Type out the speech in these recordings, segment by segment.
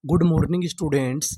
Good morning students.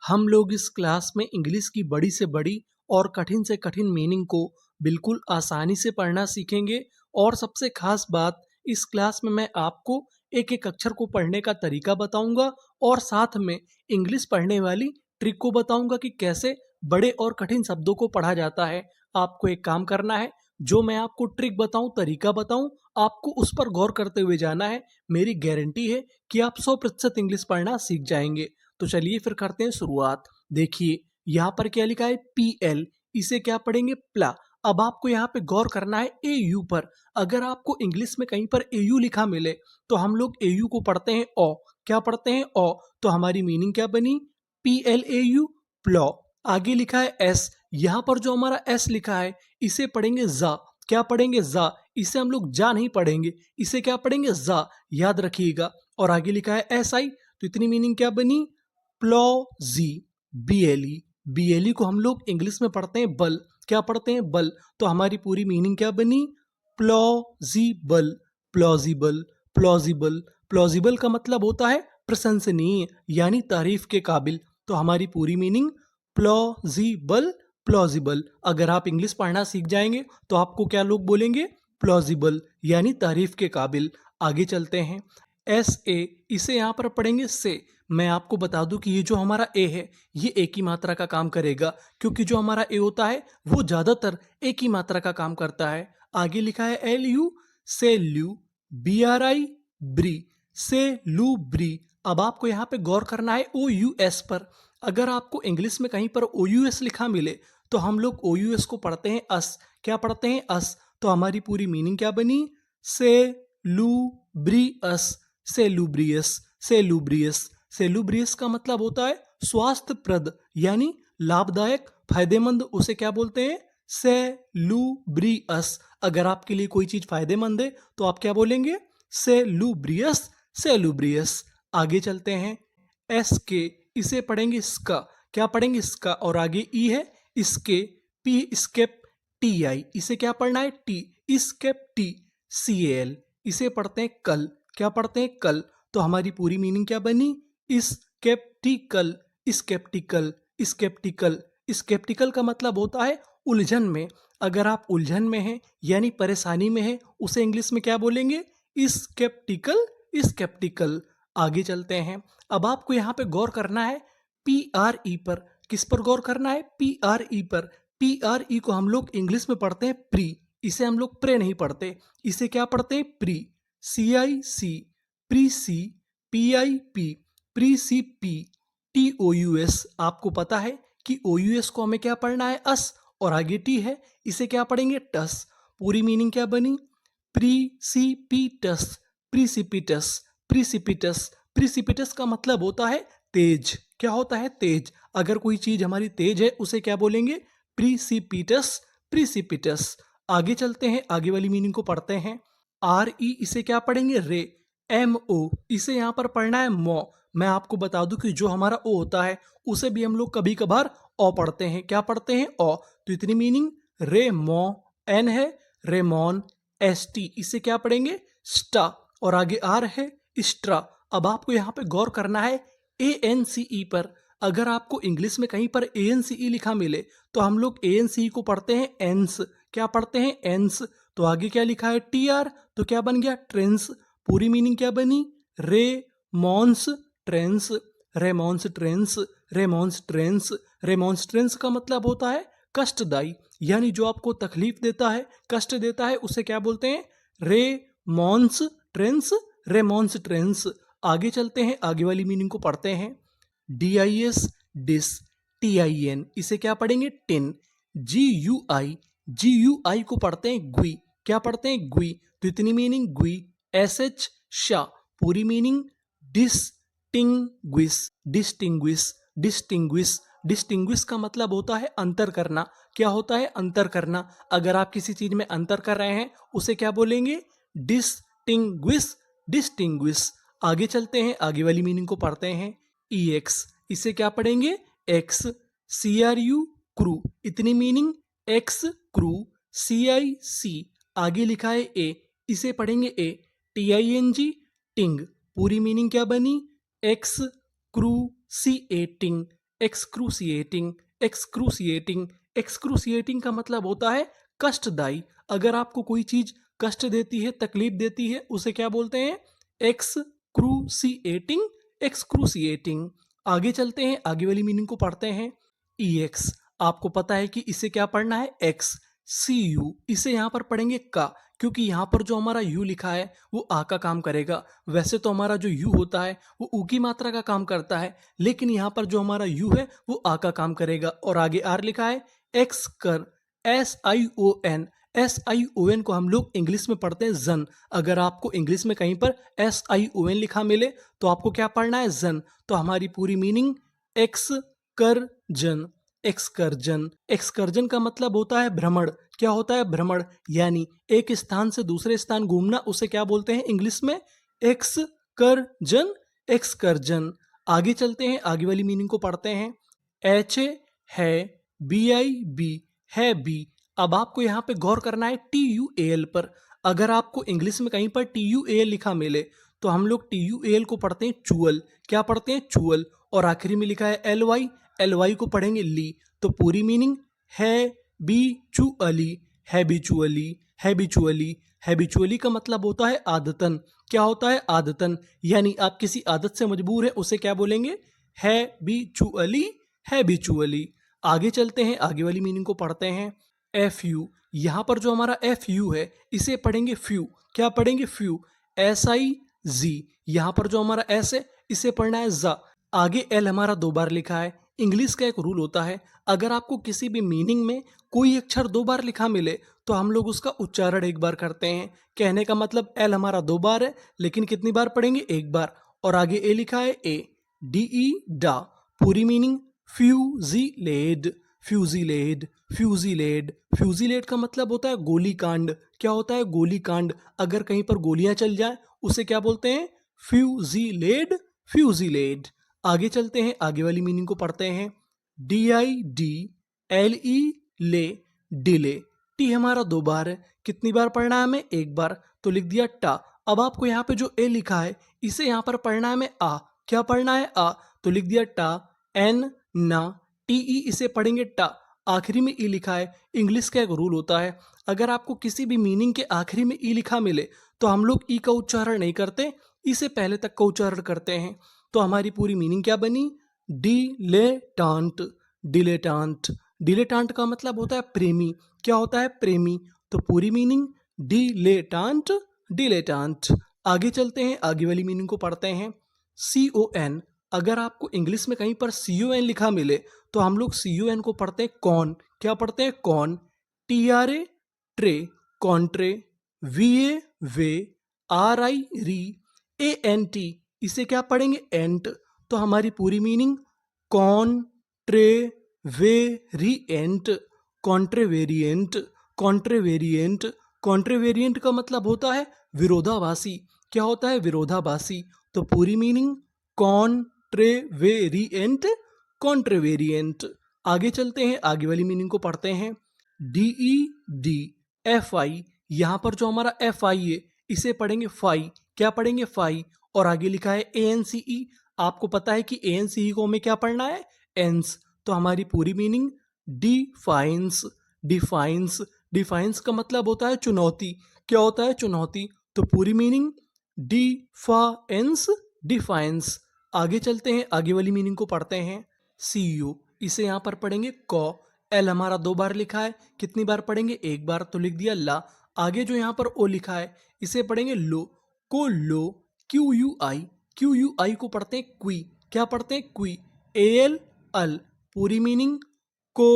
हम लोग इस क्लास में इंग्लिश की बड़ी से बड़ी और कठिन से कठिन मीनिंग को बिल्कुल आसानी से पढ़ना सीखेंगे। और सबसे खास बात, इस क्लास में मैं आपको एक एक अक्षर को पढ़ने का तरीका बताऊंगा और साथ में इंग्लिश पढ़ने वाली ट्रिक को बताऊंगा कि कैसे बड़े और कठिन शब्दों को पढ़ा जाता है। आपको एक काम करना है, जो मैं आपको ट्रिक बताऊं, तरीका बताऊं, आपको उस पर गौर करते हुए जाना है। मेरी गारंटी है कि आप 100% इंग्लिश पढ़ना सीख जाएंगे। तो चलिए फिर करते हैं शुरुआत। देखिए यहाँ पर क्या लिखा है, PL, इसे क्या पढ़ेंगे, प्ला। अब आपको यहाँ पे गौर करना है AU पर। अगर आपको इंग्लिश में कहीं पर AU लिखा मिले तो हम लोग AU को पढ़ते हैं ओ। क्या पढ़ते हैं, ओ। तो हमारी मीनिंग क्या बनी, PLAU, प्लॉ। आगे लिखा है S, यहाँ पर जो हमारा S लिखा है इसे पढ़ेंगे जा। क्या पढ़ेंगे, जा। इसे हम लोग जा नहीं पढ़ेंगे, इसे क्या पढ़ेंगे, जा। याद रखिएगा। और आगे लिखा है SI, तो इतनी मीनिंग क्या बनी, प्लॉजी। BLE, BLE को हम लोग इंग्लिश में पढ़ते हैं बल। क्या पढ़ते हैं, बल। तो हमारी पूरी मीनिंग क्या बनी, प्लॉजिबल। Plausible, plausible. प्लॉजिबल का मतलब होता है प्रशंसनीय, यानी तारीफ के काबिल। तो हमारी पूरी मीनिंग प्लॉजिबल, प्लॉजिबल। अगर आप इंग्लिश पढ़ना सीख जाएंगे तो आपको क्या लोग बोलेंगे, प्लॉजिबल, यानी तारीफ के काबिल। आगे चलते हैं। SA, इसे यहाँ पर पढ़ेंगे से। मैं आपको बता दूं कि ये जो हमारा ए है ये एक ही मात्रा का काम करेगा, क्योंकि जो हमारा ए होता है वो ज्यादातर एक ही मात्रा का काम करता है। आगे लिखा है LU, से लू। BRI, ब्री, से लू ब्री। अब आपको यहाँ पे गौर करना है OUS पर। अगर आपको इंग्लिश में कहीं पर OUS लिखा मिले तो हम लोग OUS को पढ़ते हैं अस। क्या पढ़ते हैं, अस। तो हमारी पूरी मीनिंग क्या बनी, से लूब्रियस, सेलुब्रियस, सेलुब्रियस। सेलुब्रियस का मतलब होता है स्वास्थ्यप्रद, यानी लाभदायक, फायदेमंद। उसे क्या बोलते हैं, सेलुब्रियस। अगर आपके लिए कोई चीज फायदेमंद है तो आप क्या बोलेंगे, सेलुब्रियस, सेलुब्रियस। आगे चलते हैं। SK, इसे पढ़ेंगे इसका। क्या पढ़ेंगे, इसका। और आगे ई है, इसके। P, स्केप, TI, इसे क्या पढ़ना है, टी। Escape, T. CAL, इसे पढ़ते हैं कल। क्या पढ़ते हैं, कल। तो हमारी पूरी मीनिंग क्या बनी, स्केप्टिकल, स्केप्टिकल, स्केप्टिकल। स्केप्टिकल का मतलब होता है उलझन में। अगर आप उलझन में हैं यानी परेशानी में हैं, उसे इंग्लिश में क्या बोलेंगे, स्केप्टिकल, स्केप्टिकल। आगे चलते हैं। अब आपको यहाँ पे गौर करना है PRE पर। किस पर गौर करना है, PRE पर। PRE को हम लोग इंग्लिश में पढ़ते हैं प्री। इसे हम लोग प्रे नहीं पढ़ते, इसे क्या पढ़ते हैं, pre. CIC, pre C. PIP, pre C P. TOUS, आपको पता है कि OUS को हमें क्या पढ़ना है, अस। और आगे टी है, इसे क्या पढ़ेंगे, टस। पूरी मीनिंग क्या बनी, प्रीसिपिटस, प्रीसिपिटस, प्रीसिपिटस। प्रीसिपिटस का मतलब होता है तेज। क्या होता है, तेज। अगर कोई चीज हमारी तेज है उसे क्या बोलेंगे, प्रीसिपिटस, प्रीसिपिटस। आगे चलते हैं, आगे वाली मीनिंग को पढ़ते हैं। RE, इसे क्या पढ़ेंगे, रे। MO, इसे यहाँ पर पढ़ना है मो। मैं आपको बता दूं कि जो हमारा ओ होता है उसे भी हम लोग कभी कभार ओ पढ़ते हैं। क्या पढ़ते हैं, ओ। तो इतनी मीनिंग, रे मो। N है, रेमोन। ST, इसे क्या पढ़ेंगे, स्टा। और आगे आर है, स्ट्रा। अब आपको यहाँ पे गौर करना है ANCE पर। अगर आपको इंग्लिश में कहीं पर ANCE लिखा मिले तो हम लोग ANCE को पढ़ते हैं एंस। क्या पढ़ते हैं, एंस। तो आगे क्या लिखा है, TR, तो क्या बन गया, ट्रेंस। पूरी मीनिंग क्या बनी, remonstrance, remonstrance, remonstrance. Remonstrance का मतलब होता है कष्टदायी, यानी जो आपको तकलीफ देता है, कष्ट देता है, उसे क्या बोलते हैं, रे मॉन्स ट्रेंस, रेमॉन्स ट्रेंस। आगे चलते हैं, आगे वाली मीनिंग को पढ़ते हैं। DIS, dish. TIN, इसे क्या पढ़ेंगे, टिन। GUI, GUI को पढ़ते हैं गुई। क्या पढ़ते हैं, गुई। तो इतनी मीनिंग, गुई। SH, शा। पूरी meaning, distinguish, distinguish, distinguish. Distinguish का मतलब होता है अंतर करना। क्या होता है, अंतर करना। अगर आप किसी चीज में अंतर कर रहे हैं उसे क्या बोलेंगे, डिस्टिंग्विश, डिस्टिंग्विश। आगे चलते हैं, आगे वाली मीनिंग को पढ़ते हैं। EX, इसे क्या पढ़ेंगे, एक्स। CRU, crew. इतनी मीनिंग, एक्स क्रू। CIC, आगे लिखा है ए, इसे पढ़ेंगे ए। TING, टिंग। पूरी मीनिंग क्या बनी, एक्स एक्सक्रूसिएटिंग, एक्सक्रूसिएटिंग, एक्सक्रूसिएटिंग। एक्सक्रूसिएटिंग का मतलब होता है कष्टदायी। अगर आपको कोई चीज कष्ट देती है, तकलीफ देती है, उसे क्या बोलते हैं? एक्सक्रूसिएटिंग, एक्सक्रूसिएटिंग। आगे चलते हैं, आगे वाली मीनिंग को पढ़ते हैं। EX, आपको पता है कि इसे क्या पढ़ना है? एक्स। CU, इसे यहाँ पर पढ़ेंगे का, क्योंकि यहाँ पर जो हमारा U लिखा है वो आ का काम करेगा। वैसे तो हमारा जो U होता है वो ऊ की मात्रा का काम करता है, लेकिन यहाँ पर जो हमारा U है वो आ का काम करेगा। और आगे R लिखा है, एक्स कर, SION। SION को हम लोग इंग्लिश में पढ़ते हैं जन। अगर आपको इंग्लिश में कहीं पर SION लिखा मिले तो आपको क्या पढ़ना है? जन। तो हमारी पूरी मीनिंग एक्सकर्जन, एक्सकर्जन। एक्सकर्जन का मतलब होता है भ्रमण। क्या होता है? भ्रमण, यानी एक स्थान से दूसरे स्थान घूमना, उसे क्या बोलते हैं इंग्लिश में? Excursion, excursion. आगे चलते हैं, आगे वाली मीनिंग को पढ़ते हैं। HA है, BIB है, बी। अब आपको यहाँ पे गौर करना है TUAL पर। अगर आपको इंग्लिश में कहीं पर TUAL लिखा मिले तो हम लोग TUAL को पढ़ते हैं चुअल। क्या पढ़ते हैं? चुअल। और आखिरी में लिखा है LY, LY को पढ़ेंगे ली। तो पूरी मीनिंग है बीचुअली, हैबिचुअली, हैबिचुअली। हैबिचुअली का मतलब होता है आदतन। क्या होता है? आदतन, यानी आप किसी आदत से मजबूर है, उसे क्या बोलेंगे? Habitually, habitually. आगे चलते हैं, आगे वाली मीनिंग को पढ़ते हैं। FU, यहाँ पर जो हमारा FU है इसे पढ़ेंगे फ्यू। क्या पढ़ेंगे? फ्यू। SIZ, यहाँ पर जो हमारा S है इसे पढ़ना है जा। आगे L हमारा 2 बार लिखा है। इंग्लिश का एक रूल होता है, अगर आपको किसी भी मीनिंग में कोई अक्षर 2 बार लिखा मिले तो हम लोग उसका उच्चारण 1 बार करते हैं। कहने का मतलब L हमारा 2 बार है, लेकिन कितनी बार पढ़ेंगे? 1 बार। और आगे A लिखा है, DE डा। पूरी मीनिंग फ्यूजिलेड, फ्यूजिलेड, फ्यूजिलेड। फ्यूजिलेड का मतलब होता है गोली कांड। क्या होता है? गोली कांड। अगर कहीं पर गोलियां चल जाए उसे क्या बोलते हैं? फ्यूजिलेड, फ्यूजिलेड। आगे चलते हैं, आगे वाली मीनिंग को पढ़ते हैं। DIDLE ले, डिले। टी हमारा 2 बार है, कितनी बार पढ़ना है हमें? 1 बार। तो लिख दिया टा। अब आपको यहाँ पे जो ए लिखा है इसे यहाँ पर पढ़ना है हमें आ। क्या पढ़ना है? आ। तो लिख दिया टा, एन ना, TE इसे पढ़ेंगे टा। आखिरी में ई लिखा है। इंग्लिश का एक रूल होता है, अगर आपको किसी भी मीनिंग के आखिरी में ई लिखा मिले तो हम लोग ई का उच्चारण नहीं करते, इसे पहले तक का उच्चारण करते हैं। तो हमारी पूरी मीनिंग क्या बनी? डिलेटांट, डिलेटांट। डिलेटांट का मतलब होता है प्रेमी। क्या होता है? प्रेमी। तो पूरी मीनिंग डिलेटांट, डिलेटांट। आगे चलते हैं, आगे वाली मीनिंग को पढ़ते हैं। CON, अगर आपको इंग्लिश में कहीं पर CON लिखा मिले तो हम लोग CON को पढ़ते हैं कौन। क्या पढ़ते हैं? कौन। TRA ट्रे, कॉन्ट्रे। VA वे, RI री, ANT इसे क्या पढ़ेंगे? एंट। तो हमारी पूरी मीनिंग कॉन्ट्रेवेरिएंट, कॉन्ट्रेवेरिएंट, कॉन्ट्रेवेरिएंट। कॉन्ट्रेवेरिएंट का मतलब होता है विरोधाभासी। क्या होता है? विरोधाभासी। तो पूरी मीनिंग कॉन्ट्रेवेरिएंट, कॉन्ट्रेवेरिएंट। आगे चलते हैं, आगे वाली मीनिंग को पढ़ते हैं। DEDFI, यहाँ पर जो हमारा FI है इसे पढ़ेंगे फाई। क्या पढ़ेंगे? फाई। और आगे लिखा है ANCE, आपको पता है कि ANCE को हमें क्या पढ़ना है? एंस। तो हमारी पूरी मीनिंग डिफाइंस, डिफाइंस। डिफाइंस का मतलब होता है चुनौती। क्या होता है? चुनौती। तो पूरी मीनिंग डिफाइंस, डिफाइंस। आगे चलते हैं, आगे वाली मीनिंग को पढ़ते हैं। CEO, इसे यहाँ पर पढ़ेंगे कॉ। L हमारा 2 बार लिखा है, कितनी बार पढ़ेंगे? 1 बार। तो लिख दिया ला। आगे जो यहाँ पर ओ लिखा है इसे पढ़ेंगे लो, को लो। QUI, QUI को पढ़ते हैं क्वी। क्या पढ़ते हैं? क्वी। AL अल। पूरी मीनिंग को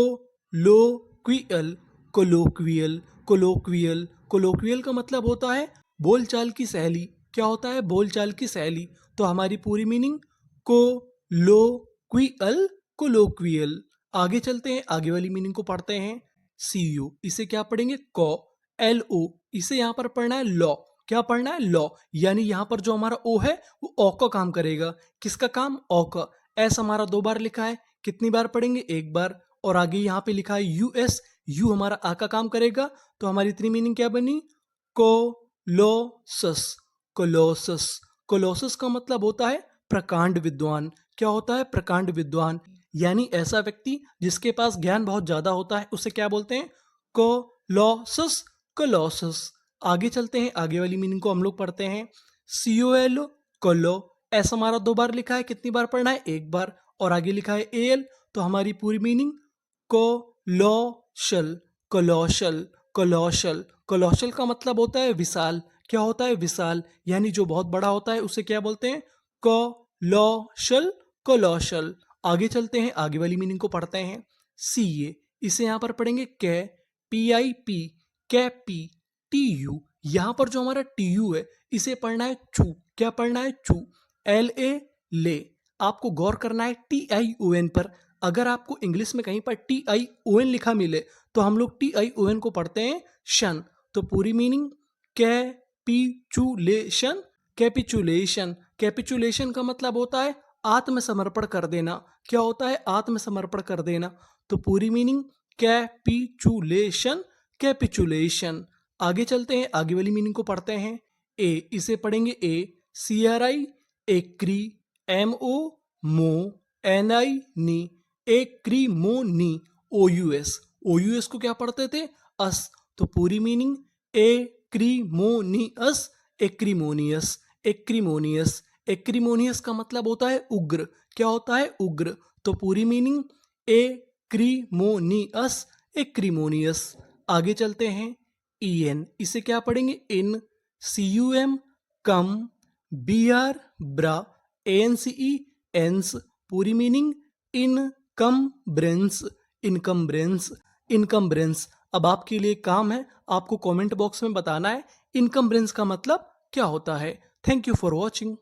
लो क्वियल, कोलोक्वियल, कोलोक्वियल। कोलोक्वियल का मतलब होता है बोलचाल की शैली। क्या होता है? बोलचाल की शैली। तो हमारी पूरी मीनिंग को लो क्वियल, कोलोक्वियल। आगे चलते हैं, आगे वाली मीनिंग को पढ़ते हैं। CU, इसे क्या पढ़ेंगे? कॉ। LO, इसे यहाँ पर पढ़ना है लॉ। क्या पढ़ना है? लॉ। यानी यहाँ पर जो हमारा ओ है वो ओ का काम करेगा। किसका काम? ओ का। एस हमारा 2 बार लिखा है, कितनी बार पढ़ेंगे? 1 बार। और आगे यहाँ पे लिखा है US, यू हमारा आ का काम करेगा। तो हमारी इतनी मीनिंग क्या बनी? Colossus, Colossus. कोलोसस का मतलब होता है प्रकांड विद्वान। क्या होता है प्रकांड विद्वान? यानी ऐसा व्यक्ति जिसके पास ज्ञान बहुत ज्यादा होता है, उसे क्या बोलते हैं? कोलोसस। कोलोसस। आगे चलते हैं, आगे वाली मीनिंग को हम लोग पढ़ते हैं। COL कोलो। एस हमारा 2 बार लिखा है, कितनी बार पढ़ना है? 1 बार। और आगे लिखा है AL, तो हमारी पूरी मीनिंग कोलोशल। कोलोशल। कोलोशल। कोलोशल का मतलब होता है विशाल। क्या होता है? विशाल। यानी जो बहुत बड़ा होता है उसे क्या बोलते हैं? कोलोशल। कोलोशल। आगे चलते हैं, आगे वाली मीनिंग को पढ़ते हैं। CA, इसे यहां पर पढ़ेंगे PIP। कैपी। TU, यहां पर जो हमारा TU है इसे पढ़ना है चू। क्या पढ़ना है? चू। LA, ले। आपको गौर करना है TION पर। अगर आपको इंग्लिश में कहीं पर TION लिखा मिले तो हम लोग TION को पढ़ते हैं शन। तो पूरी मीनिंग कैपिचुलेशन। कैपिचुलेशन। कैपिचुलेशन का मतलब होता है आत्मसमर्पण कर देना। क्या होता है? आत्मसमर्पण कर देना। तो पूरी मीनिंग कैपिचुलेशन। कैपिचुलेशन। आगे चलते हैं, आगे वाली मीनिंग को पढ़ते हैं। ए, इसे पढ़ेंगे CRI, एक्री। MO, मो। NI, नी। एक्रीमोनी। OUS को क्या पढ़ते थे? अस। तो पूरी meaning acrimonious. Acrimonious. Acrimonious. Acrimonious का मतलब होता है उग्र। क्या होता है? उग्र। तो पूरी मीनिंग एक्रीमोनियस। एक्रीमोनियस। आगे चलते हैं। EN, इसे क्या पढ़ेंगे? इन। CUM, कम। BR, ब्रा। ANCE, एंस। पूरी मीनिंग इनकम्ब्रेंस। इनकम्ब्रेंस। इनकम्ब्रेंस। अब आपके लिए काम है, आपको कमेंट बॉक्स में बताना है इनकम्ब्रेंस का मतलब क्या होता है। Thank you for watching.